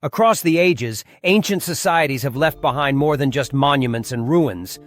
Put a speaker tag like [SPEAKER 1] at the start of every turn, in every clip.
[SPEAKER 1] Across the ages, ancient societies have left behind more than just monuments and ruins.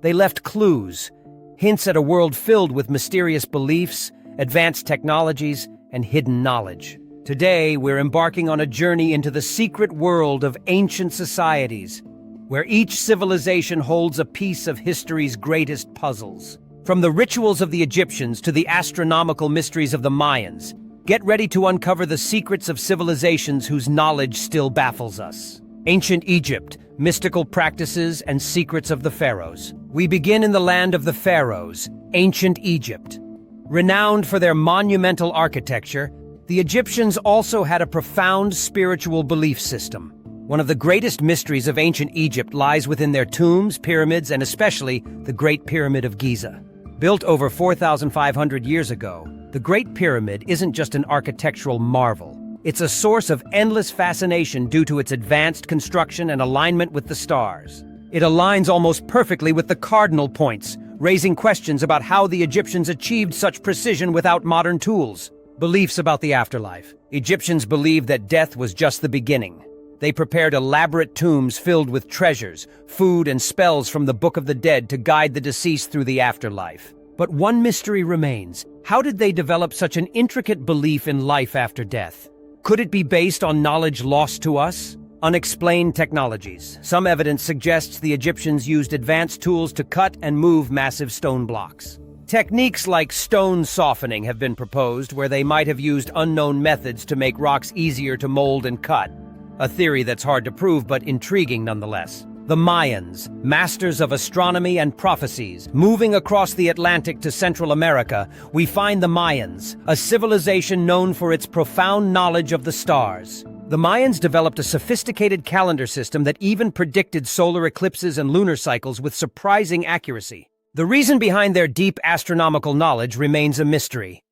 [SPEAKER 1] They left clues, hints at a world filled with mysterious beliefs, advanced technologies, and hidden knowledge. Today, we're embarking on a journey into the secret world of ancient societies, where each civilization holds a piece of history's greatest puzzles. From the rituals of the Egyptians to the astronomical mysteries of the Mayans, get ready to uncover the secrets of civilizations whose knowledge still baffles us. Ancient Egypt, mystical practices and secrets of the pharaohs. We begin in the land of the pharaohs, ancient Egypt. Renowned for their monumental architecture, the Egyptians also had a profound spiritual belief system. One of the greatest mysteries of ancient Egypt lies within their tombs, pyramids, and especially the Great Pyramid of Giza. Built over 4,500 years ago, the Great Pyramid isn't just an architectural marvel. It's a source of endless fascination due to its advanced construction and alignment with the stars. It aligns almost perfectly with the cardinal points, raising questions about how the Egyptians achieved such precision without modern tools. Beliefs about the afterlife. Egyptians believed that death was just the beginning. They prepared elaborate tombs filled with treasures, food, and spells from the Book of the Dead to guide the deceased through the afterlife. But one mystery remains. How did they develop such an intricate belief in life after death? Could it be based on knowledge lost to us? Unexplained technologies. Some evidence suggests the Egyptians used advanced tools to cut and move massive stone blocks. Techniques like stone softening have been proposed, where they might have used unknown methods to make rocks easier to mold and cut. A theory that's hard to prove, but intriguing nonetheless. The Mayans, masters of astronomy and prophecies. Moving across the Atlantic to Central America, we find the Mayans, a civilization known for its profound knowledge of the stars. The Mayans developed a sophisticated calendar system that even predicted solar eclipses and lunar cycles with surprising accuracy. The reason behind their deep astronomical knowledge remains a mystery.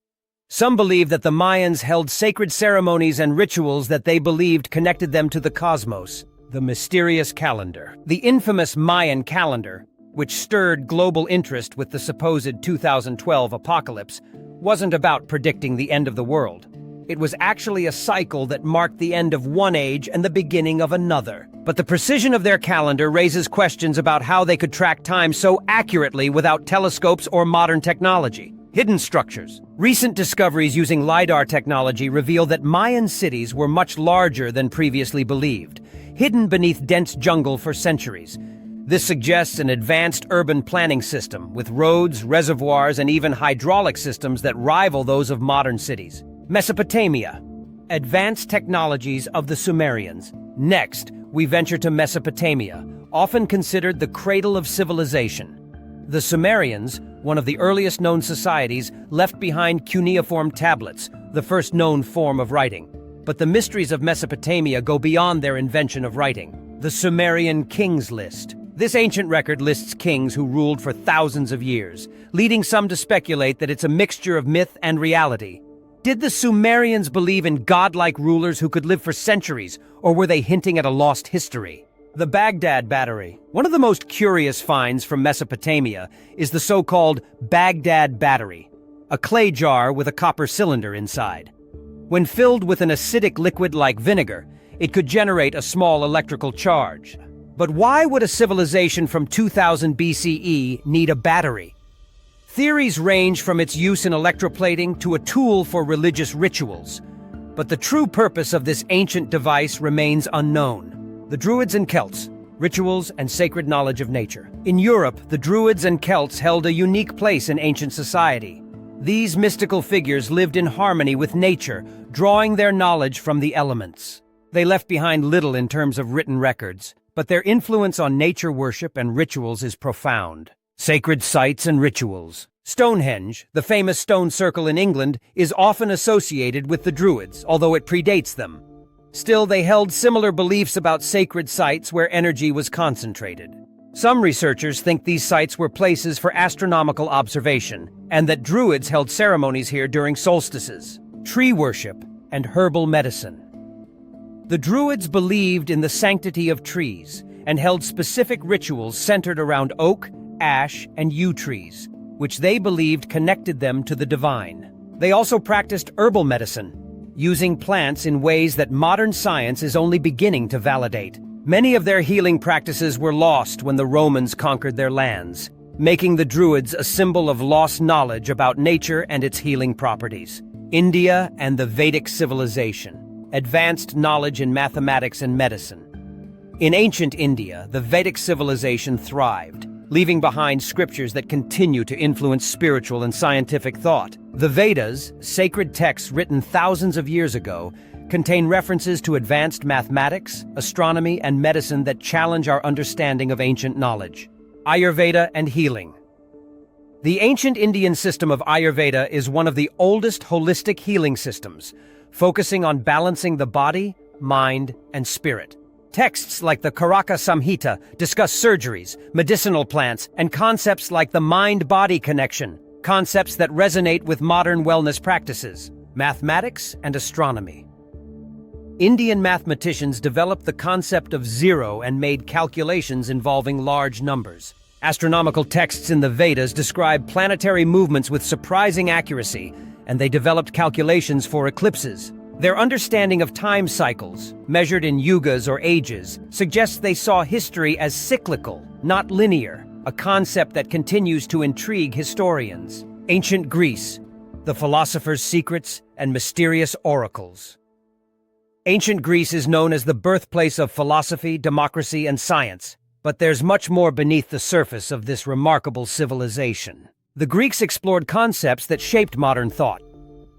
[SPEAKER 1] Some believe that the Mayans held sacred ceremonies and rituals that they believed connected them to the cosmos. The mysterious calendar. The infamous Mayan calendar, which stirred global interest with the supposed 2012 apocalypse, wasn't about predicting the end of the world. It was actually a cycle that marked the end of one age and the beginning of another. But the precision of their calendar raises questions about how they could track time so accurately without telescopes or modern technology. Hidden structures. Recent discoveries using LiDAR technology reveal that Mayan cities were much larger than previously believed, hidden beneath dense jungle for centuries. This suggests an advanced urban planning system with roads, reservoirs, and even hydraulic systems that rival those of modern cities. Mesopotamia. Advanced technologies of the Sumerians. Next, we venture to Mesopotamia, often considered the cradle of civilization. The Sumerians, one of the earliest known societies, left behind cuneiform tablets, the first known form of writing. But the mysteries of Mesopotamia go beyond their invention of writing. The Sumerian Kings List. This ancient record lists kings who ruled for thousands of years, leading some to speculate that it's a mixture of myth and reality. Did the Sumerians believe in godlike rulers who could live for centuries, or were they hinting at a lost history? The Baghdad Battery. One of the most curious finds from Mesopotamia is the so-called Baghdad Battery, a clay jar with a copper cylinder inside. When filled with an acidic liquid like vinegar, it could generate a small electrical charge. But why would a civilization from 2000 BCE need a battery? Theories range from its use in electroplating to a tool for religious rituals. But the true purpose of this ancient device remains unknown. The Druids and Celts, rituals and sacred knowledge of nature. In Europe, the Druids and Celts held a unique place in ancient society. These mystical figures lived in harmony with nature, drawing their knowledge from the elements. They left behind little in terms of written records, but their influence on nature worship and rituals is profound. Sacred sites and rituals. Stonehenge, the famous stone circle in England, is often associated with the Druids, although it predates them. Still, they held similar beliefs about sacred sites where energy was concentrated. Some researchers think these sites were places for astronomical observation, and that Druids held ceremonies here during solstices, tree worship, and herbal medicine. The Druids believed in the sanctity of trees and held specific rituals centered around oak, ash, and yew trees, which they believed connected them to the divine. They also practiced herbal medicine, using plants in ways that modern science is only beginning to validate. Many of their healing practices were lost when the Romans conquered their lands, making the Druids a symbol of lost knowledge about nature and its healing properties. India and the Vedic civilization, advanced knowledge in mathematics and medicine. In ancient India, the Vedic civilization thrived, leaving behind scriptures that continue to influence spiritual and scientific thought. The Vedas, sacred texts written thousands of years ago, contain references to advanced mathematics, astronomy, and medicine that challenge our understanding of ancient knowledge. Ayurveda and healing. The ancient Indian system of Ayurveda is one of the oldest holistic healing systems, focusing on balancing the body, mind, and spirit. Texts like the Karaka Samhita discuss surgeries, medicinal plants, and concepts like the mind-body connection, concepts that resonate with modern wellness practices. Mathematics and astronomy. Indian mathematicians developed the concept of zero and made calculations involving large numbers. Astronomical texts in the Vedas describe planetary movements with surprising accuracy, and they developed calculations for eclipses. Their understanding of time cycles, measured in yugas or ages, suggests they saw history as cyclical, not linear, a concept that continues to intrigue historians. Ancient Greece, the philosopher's secrets and mysterious oracles. Ancient Greece is known as the birthplace of philosophy, democracy, and science, but there's much more beneath the surface of this remarkable civilization. The Greeks explored concepts that shaped modern thought.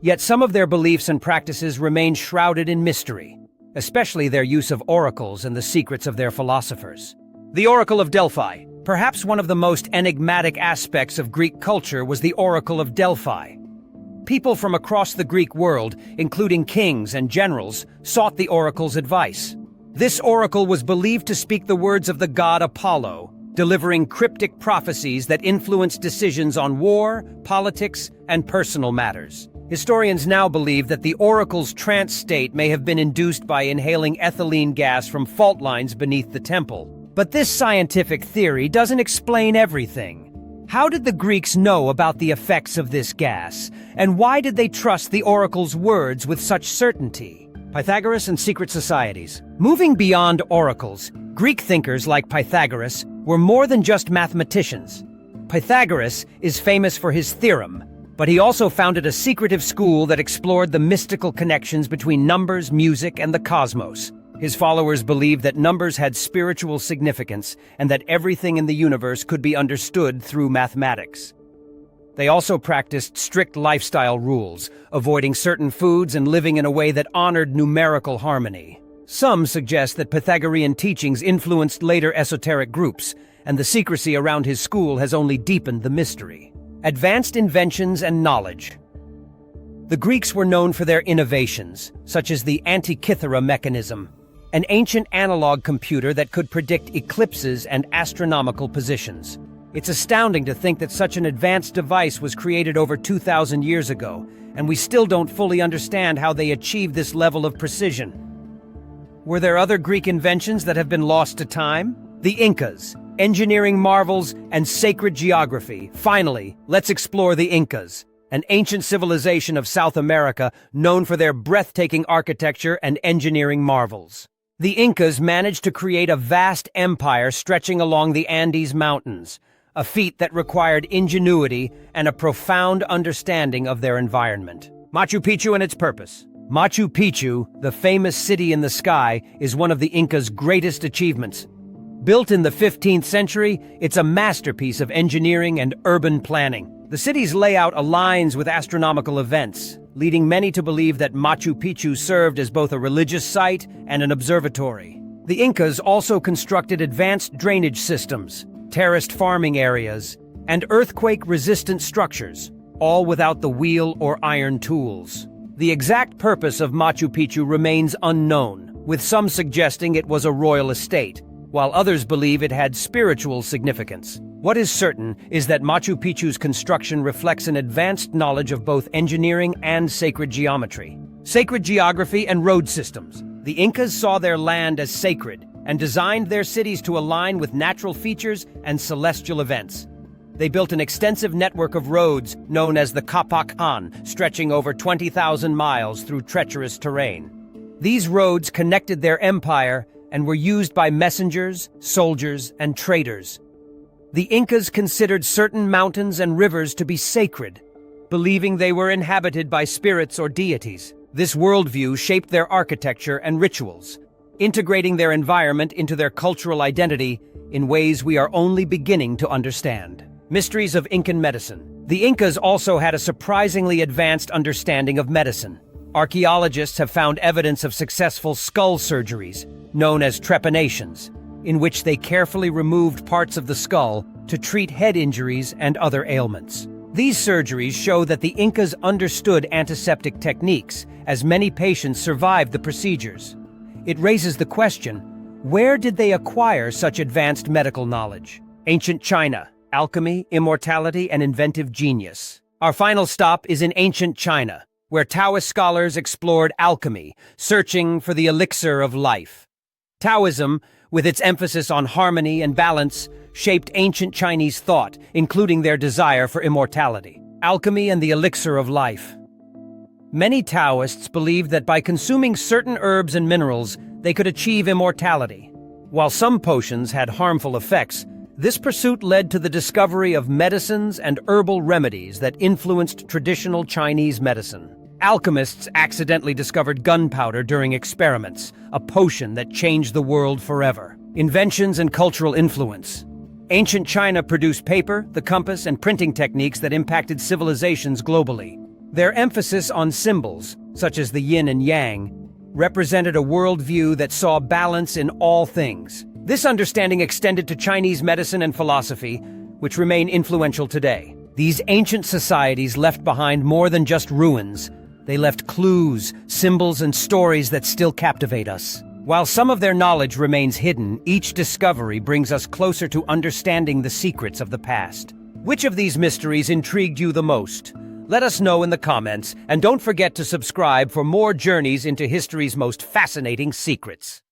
[SPEAKER 1] Yet some of their beliefs and practices remain shrouded in mystery, especially their use of oracles and the secrets of their philosophers. The Oracle of Delphi. Perhaps one of the most enigmatic aspects of Greek culture was the Oracle of Delphi. People from across the Greek world, including kings and generals, sought the oracle's advice. This oracle was believed to speak the words of the god Apollo, delivering cryptic prophecies that influenced decisions on war, politics, and personal matters. Historians now believe that the oracle's trance state may have been induced by inhaling ethylene gas from fault lines beneath the temple. But this scientific theory doesn't explain everything. How did the Greeks know about the effects of this gas, and why did they trust the oracle's words with such certainty? Pythagoras and secret societies. Moving beyond oracles, Greek thinkers like Pythagoras were more than just mathematicians. Pythagoras is famous for his theorem, but he also founded a secretive school that explored the mystical connections between numbers, music, and the cosmos. His followers believed that numbers had spiritual significance and that everything in the universe could be understood through mathematics. They also practiced strict lifestyle rules, avoiding certain foods and living in a way that honored numerical harmony. Some suggest that Pythagorean teachings influenced later esoteric groups, and the secrecy around his school has only deepened the mystery. Advanced inventions and knowledge. The Greeks were known for their innovations, such as the Antikythera mechanism, an ancient analog computer that could predict eclipses and astronomical positions. It's astounding to think that such an advanced device was created over 2,000 years ago, and we still don't fully understand how they achieved this level of precision. Were there other Greek inventions that have been lost to time? The Incas, engineering marvels, and sacred geography. Finally, let's explore the Incas, an ancient civilization of South America known for their breathtaking architecture and engineering marvels. The Incas managed to create a vast empire stretching along the Andes Mountains, a feat that required ingenuity and a profound understanding of their environment. Machu Picchu and its purpose. Machu Picchu, the famous city in the sky, is one of the Incas' greatest achievements. Built in the 15th century, it's a masterpiece of engineering and urban planning. The city's layout aligns with astronomical events, leading many to believe that Machu Picchu served as both a religious site and an observatory. The Incas also constructed advanced drainage systems, terraced farming areas, and earthquake-resistant structures, all without the wheel or iron tools. The exact purpose of Machu Picchu remains unknown, with some suggesting it was a royal estate, while others believe it had spiritual significance. What is certain is that Machu Picchu's construction reflects an advanced knowledge of both engineering and sacred geometry. Sacred geography and road systems. The Incas saw their land as sacred and designed their cities to align with natural features and celestial events. They built an extensive network of roads known as the Kapak Han, stretching over 20,000 miles through treacherous terrain. These roads connected their empire and were used by messengers, soldiers, and traders. The Incas considered certain mountains and rivers to be sacred, believing they were inhabited by spirits or deities. This worldview shaped their architecture and rituals, integrating their environment into their cultural identity in ways we are only beginning to understand. Mysteries of Incan medicine. The Incas also had a surprisingly advanced understanding of medicine. Archaeologists have found evidence of successful skull surgeries, known as trepanations, in which they carefully removed parts of the skull to treat head injuries and other ailments. These surgeries show that the Incas understood antiseptic techniques, as many patients survived the procedures. It raises the question, where did they acquire such advanced medical knowledge? Ancient China. Alchemy, immortality, and inventive genius. Our final stop is in ancient China, where Taoist scholars explored alchemy, searching for the elixir of life. Taoism, with its emphasis on harmony and balance, shaped ancient Chinese thought, including their desire for immortality. Alchemy and the elixir of life. Many Taoists believed that by consuming certain herbs and minerals, they could achieve immortality. While some potions had harmful effects, this pursuit led to the discovery of medicines and herbal remedies that influenced traditional Chinese medicine. Alchemists accidentally discovered gunpowder during experiments, a potion that changed the world forever. Inventions and cultural influence. Ancient China produced paper, the compass, and printing techniques that impacted civilizations globally. Their emphasis on symbols, such as the yin and yang, represented a worldview that saw balance in all things. This understanding extended to Chinese medicine and philosophy, which remain influential today. These ancient societies left behind more than just ruins. They left clues, symbols, and stories that still captivate us. While some of their knowledge remains hidden, each discovery brings us closer to understanding the secrets of the past. Which of these mysteries intrigued you the most? Let us know in the comments, and don't forget to subscribe for more journeys into history's most fascinating secrets.